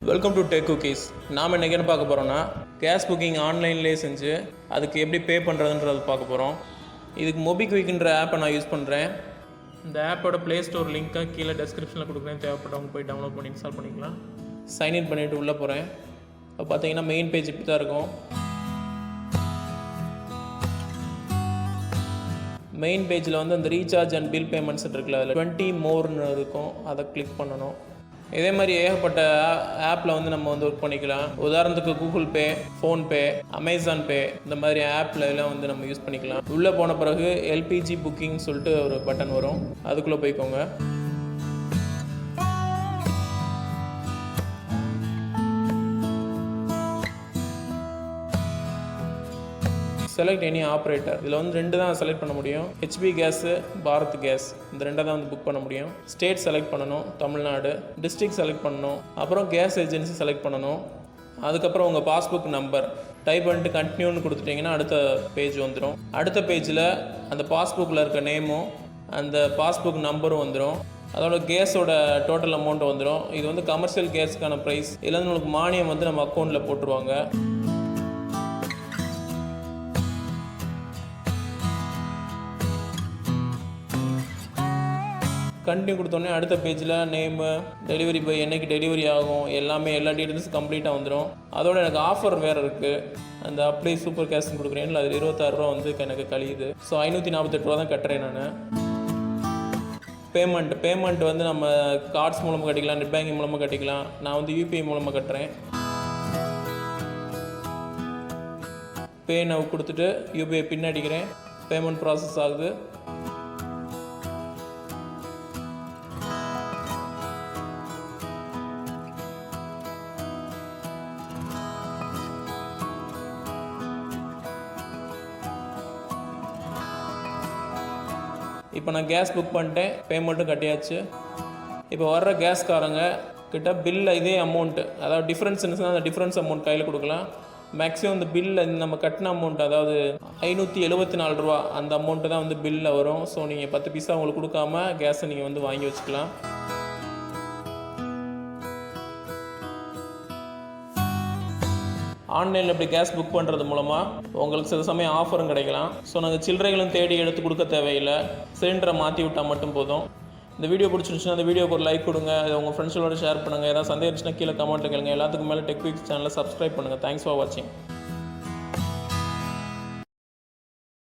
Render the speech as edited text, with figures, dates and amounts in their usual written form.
Welcome to tech cookies. நாம் இன்றைக்கி என்ன பார்க்க போகிறோன்னா, கேஸ் புக்கிங் ஆன்லைன்லேயே செஞ்சு அதுக்கு எப்படி பே பண்ணுறதுன்றது பார்க்க போகிறோம். இதுக்கு மொபிக்விக்ன்ற ஆப்பை நான் யூஸ் பண்ணுறேன். இந்த ஆப்போட ப்ளே ஸ்டோர் லிங்க்கை கீழே டெஸ்கிரிப்ஷனில் கொடுக்குறேன். தேவைப்பட்டவங்க போய் டவுன்லோட் பண்ணி இன்ஸ்டால் பண்ணிக்கலாம். சைன்இன் பண்ணிவிட்டு உள்ளே போகிறேன். இப்போ பார்த்தீங்கன்னா மெயின் பேஜ் இப்படி தான் இருக்கும். மெயின் பேஜில் வந்து அந்த ரீசார்ஜ் அண்ட் பில் பேமெண்ட்ஸ் இருக்குல்ல, அதில் 20 மோர்னு இருக்கும். அதை கிளிக் பண்ணணும். இதே மாதிரி ஏகப்பட்ட ஆப்பில் வந்து நம்ம வந்து ஒர்க் பண்ணிக்கலாம். உதாரணத்துக்கு கூகுள் பே, ஃபோன்பே, அமேசான் பே, இந்த மாதிரி ஆப்பில் எல்லாம் வந்து நம்ம யூஸ் பண்ணிக்கலாம். உள்ளே போன பிறகு எல்பிஜி புக்கிங் சொல்லிட்டு ஒரு பட்டன் வரும். அதுக்குள்ளே போய்க்கோங்க. Select any operator. இதில் வந்து 2 தான் செலக்ட் பண்ண முடியும். ஹெச்பி கேஸு, பாரத் கேஸ், இந்த 2 தான் வந்து புக் பண்ண முடியும். ஸ்டேட் செலக்ட் பண்ணணும், தமிழ்நாடு. டிஸ்ட்ரிக்ட் செலக்ட் பண்ணணும். அப்புறம் கேஸ் ஏஜென்சி செலக்ட் பண்ணணும். அதுக்கப்புறம் உங்கள் பாஸ்புக் நம்பர் டைப் பண்ணிட்டு கண்டினியூன்னு கொடுத்துட்டிங்கன்னா அடுத்த பேஜ் வந்துடும். அடுத்த பேஜில் அந்த பாஸ்புக்கில் இருக்க நேமும் அந்த பாஸ்புக் நம்பரும் வந்துடும். அதோட கேஸோட டோட்டல் அமௌண்ட் வந்துடும். இது வந்து கமர்ஷியல் கேஸுக்கான ப்ரைஸ். இதில் வந்து உங்களுக்கு மானியம் வந்து நம்ம அக்கௌண்ட்டில் போட்டுருவாங்க. கண்டினியூ கொடுத்தோன்னே அடுத்த பேஜில் நேமு, டெலிவரி பாய், என்றைக்கு டெலிவரி ஆகும், எல்லா டீட்டெயில்ஸும் கம்ப்ளீட்டாக வந்துடும். அதோட எனக்கு ஆஃபர் வேறு இருக்குது. அந்த அப்ளை சூப்பர் கேஷ்னு கொடுக்குறேன், அதில் 26 ரூபா வந்து எனக்கு கழியுது. ஸோ 548 ரூபா தான் கட்டுறேன் நான். பேமெண்ட் வந்து நம்ம கார்ட்ஸ் மூலமாக கட்டிக்கலாம், நெட் பேங்கிங் மூலமாக கட்டிக்கலாம். நான் வந்து யூபிஐ மூலமாக கட்டுறேன். பே நவ் கொடுத்துட்டு யூபிஐ பின் அடிக்கிறேன். பேமெண்ட் ப்ராசஸ் ஆகுது. இப்போ நான் கேஸ் புக் பண்ணிட்டேன், பேமெண்ட்டும் கட்டியாச்சு. இப்போ வர்ற கேஸ்காரங்க கிட்ட பில்லில் இதே அமௌண்ட்டு, அதாவது டிஃப்ரென்ஸ் இருந்துச்சுன்னா அந்த டிஃப்ரென்ஸ் அமௌண்ட் கையில் கொடுக்கலாம். மேக்ஸிமம் இந்த பில்லில் நம்ம கட்டின அமௌண்ட், அதாவது 574 ரூபா, அந்த அமௌண்ட்டு தான் வந்து பில்லில் வரும். ஸோ நீங்கள் 10 பைசா உங்களுக்கு கொடுக்காம கேஸை நீங்கள் வந்து வாங்கி வச்சுக்கலாம். ஆன்லைனில் இப்படி கேஸ் புக் பண்ணுறது மூலமாக உங்களுக்கு சில சமயம் ஆஃபரும் கிடைக்கலாம். ஸோ நாங்கள் சில்லறைகளும் தேடி எடுத்து கொடுக்க தேவையில்லை. சிலிண்டரை மாற்றி விட்டால் மட்டும் போதும். இந்த வீடியோ பிடிச்சிருந்துச்சுன்னா அந்த வீடியோக்கு ஒரு லைக் கொடுங்க. அதை உங்கள் ஃப்ரெண்ட்ஸோட ஷேர் பண்ணுங்கள். ஏதாவது சந்தேகம் இருந்துச்சுன்னா கீழே கமெண்ட்டில் கேளுங்க. எல்லாத்துக்கும் மேலே டெக் குக்கீஸ் சேனலை சப்ஸ்கிரைப் பண்ணுங்கள். தேங்க்ஸ் ஃபார் வாட்சிங்.